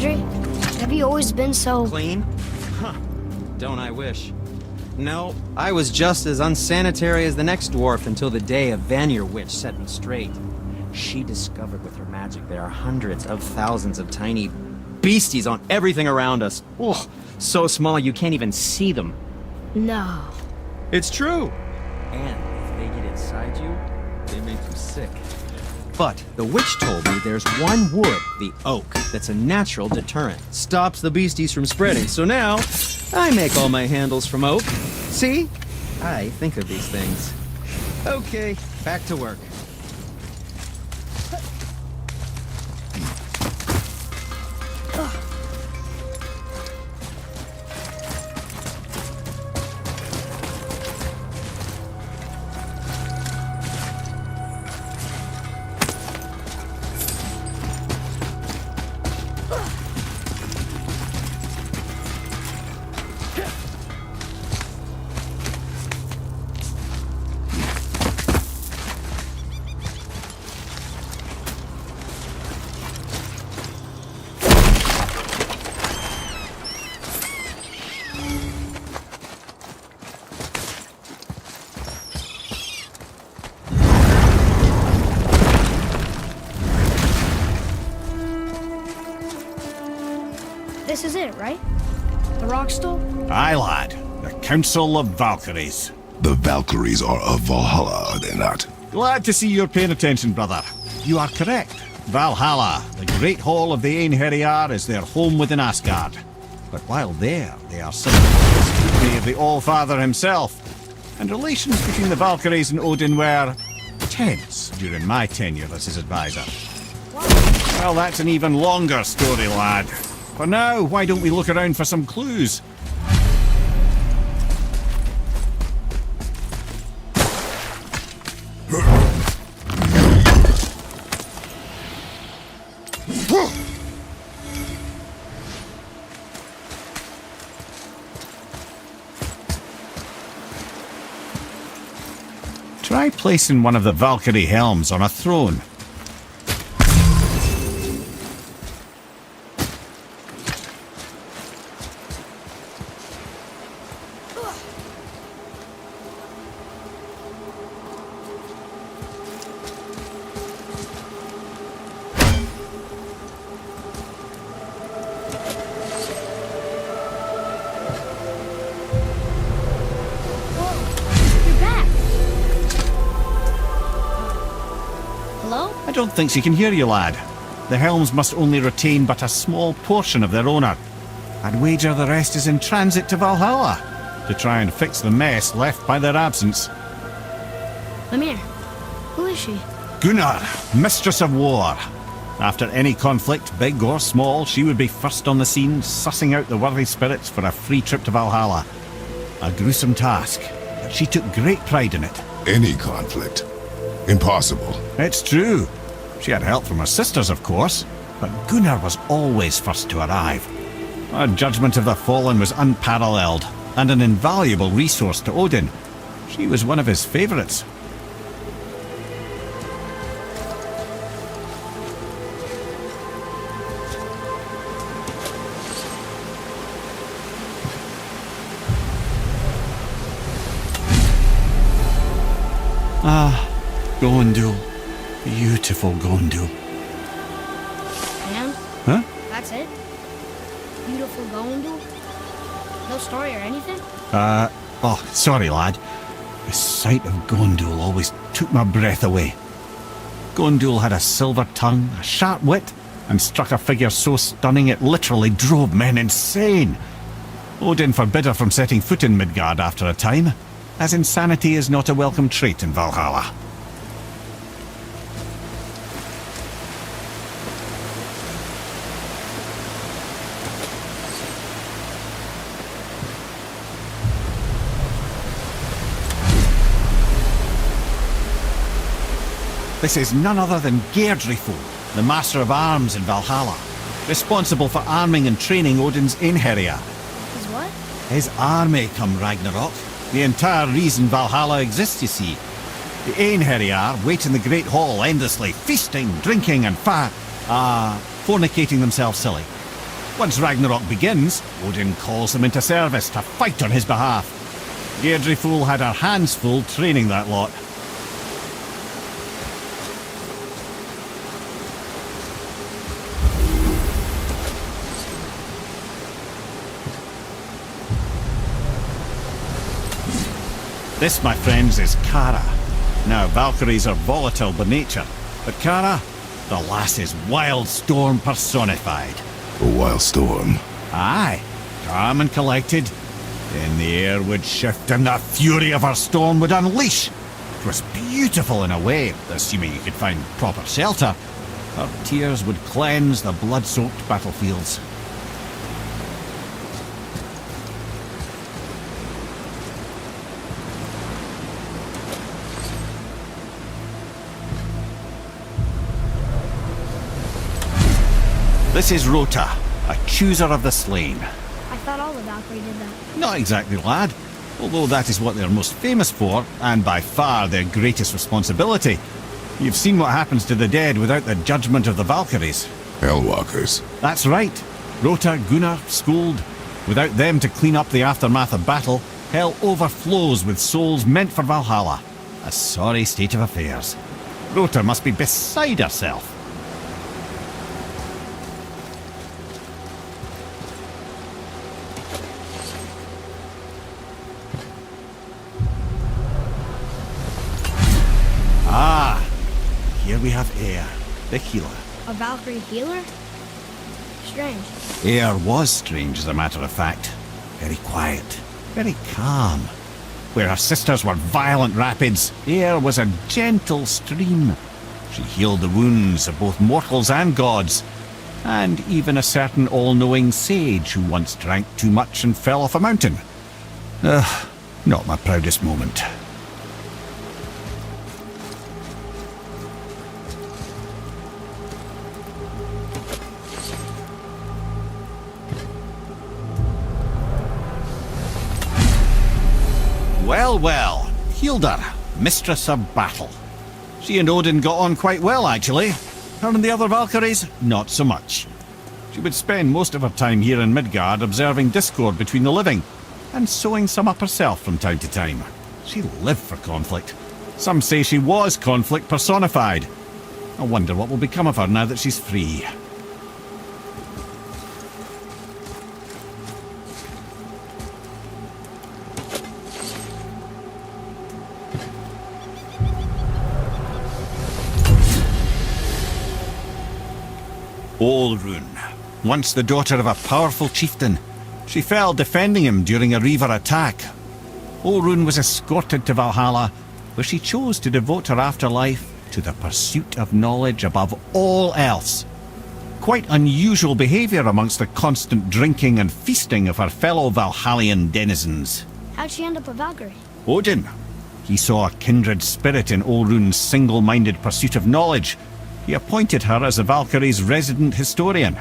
laundry? Have you always been so... Clean? Huh. Don't I wish. No, I was just as unsanitary as the next dwarf until the day a Vanir witch set me straight. She discovered with her magic there are hundreds of thousands of tiny beasties on everything around us. Oh, so small you can't even see them. No. It's true. And if they get inside you, they make you sick. But the witch told me there's one wood, the oak, that's a natural deterrent. Stops the beasties from spreading. So now, I make all my handles from oak. See? I think of these things. Okay, back to work. This is it, right? The rock stool? Aye, lad. The Council of Valkyries. The Valkyries are of Valhalla, are they not? Glad to see you're paying attention, brother. You are correct. Valhalla, the great hall of the Einherjar, is their home within Asgard. But while there, they are subject to the scrutiny of the All-Father himself. And relations between the Valkyries and Odin were tense during my tenure as his advisor. Well, that's an even longer story, lad. For now, why don't we look around for some clues? Try placing one of the Valkyrie Helms on a throne. I don't think she can hear you, lad. The Helms must only retain but a small portion of their owner. I'd wager the rest is in transit to Valhalla to try and fix the mess left by their absence. Mimir, who is she? Gunnar, Mistress of War. After any conflict, big or small, she would be first on the scene, sussing out the worthy spirits for a free trip to Valhalla. A gruesome task, but she took great pride in it. Any conflict. Impossible. It's true. She had help from her sisters, of course, but Gunnar was always first to arrive. Her judgment of the fallen was unparalleled, and an invaluable resource to Odin. She was one of his favourites. Ah, Gondul. Beautiful Gondul. And? Huh? That's it? Beautiful Gondul? No story or anything? Oh, sorry, lad. The sight of Gondul always took my breath away. Gondul had a silver tongue, a sharp wit, and struck a figure so stunning it literally drove men insane. Odin forbid her from setting foot in Midgard after a time, as insanity is not a welcome trait in Valhalla. This is none other than Geirdrifo, the Master of Arms in Valhalla, responsible for arming and training Odin's Einherjar. His what? His army come Ragnarok. The entire reason Valhalla exists, you see. The Einherjar wait in the Great Hall endlessly, feasting, drinking and fornicating themselves silly. Once Ragnarok begins, Odin calls them into service to fight on his behalf. Deirdre Fool had her hands full training that lot. This, my friends, is Kara. Now, Valkyries are volatile by nature, but Kara, the lass is wild storm personified. A wild storm. Aye, calm and collected. Then the air would shift and the fury of her storm would unleash. It was beautiful in a way, assuming you could find proper shelter. Her tears would cleanse the blood-soaked battlefields. This is Rota, a chooser of the slain. I thought all the Valkyrie did that. Not exactly, lad. Although that is what they're most famous for, and by far their greatest responsibility. You've seen what happens to the dead without the judgment of the Valkyries. Hellwalkers. That's right. Rota, Gunnar, Skuld. Without them to clean up the aftermath of battle, hell overflows with souls meant for Valhalla. A sorry state of affairs. Rota must be beside herself. Ah, here we have Air, the healer. A Valkyrie healer? Strange. Air was strange, as a matter of fact. Very quiet, very calm. Where her sisters were violent rapids, Air was a gentle stream. She healed the wounds of both mortals and gods, and even a certain all-knowing sage who once drank too much and fell off a mountain. Not my proudest moment. Well, well, Hilda, mistress of battle. She and Odin got on quite well, actually. Her and the other Valkyries, not so much. She would spend most of her time here in Midgard observing discord between the living, and sewing some up herself from time to time. She lived for conflict. Some say she was conflict personified. I wonder what will become of her now that she's free. Olrun, once the daughter of a powerful chieftain. She fell defending him during a Reaver attack. Olrun was escorted to Valhalla, where she chose to devote her afterlife to the pursuit of knowledge above all else. Quite unusual behaviour amongst the constant drinking and feasting of her fellow Valhallian denizens. How'd she end up a Valkyrie? Odin. He saw a kindred spirit in Olrun's single-minded pursuit of knowledge. He appointed her as the Valkyrie's resident historian.